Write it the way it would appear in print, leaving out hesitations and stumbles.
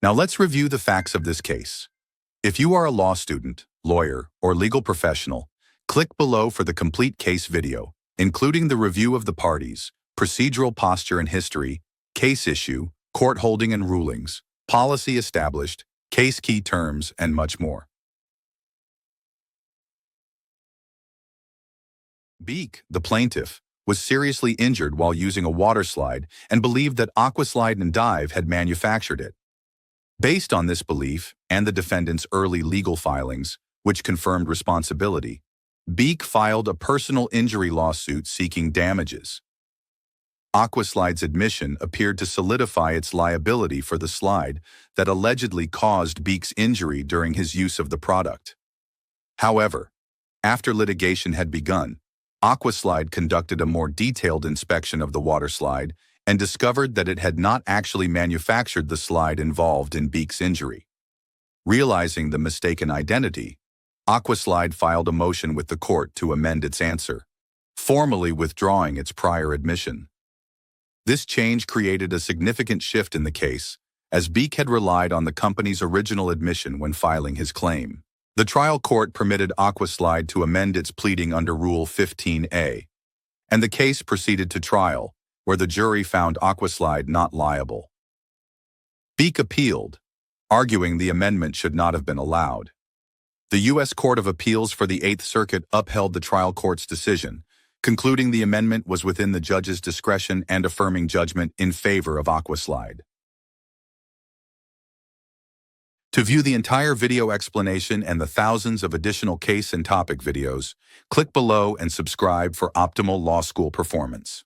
Now let's review the facts of this case. If you are a law student, lawyer, or legal professional, click below for the complete case video, including the review of the parties, procedural posture and history, case issue, court holding and rulings, policy established, case key terms, and much more. Beeck, the plaintiff, was seriously injured while using a waterslide and believed that Aquaslide N Dive had manufactured it. Based on this belief and the defendant's early legal filings, which confirmed responsibility, Beeck filed a personal injury lawsuit seeking damages. Aquaslide's admission appeared to solidify its liability for the slide that allegedly caused Beeck's injury during his use of the product. However, after litigation had begun, Aquaslide conducted a more detailed inspection of the waterslide and discovered that it had not actually manufactured the slide involved in Beeck's injury. Realizing the mistaken identity, Aquaslide filed a motion with the court to amend its answer, formally withdrawing its prior admission. This change created a significant shift in the case, as Beeck had relied on the company's original admission when filing his claim. The trial court permitted Aquaslide to amend its pleading under Rule 15A, and the case proceeded to trial, where the jury found Aquaslide not liable. Beeck appealed, arguing the amendment should not have been allowed. The U.S. Court of Appeals for the Eighth Circuit upheld the trial court's decision, concluding the amendment was within the judge's discretion and affirming judgment in favor of Aquaslide. To view the entire video explanation and the thousands of additional case and topic videos, click below and subscribe for optimal law school performance.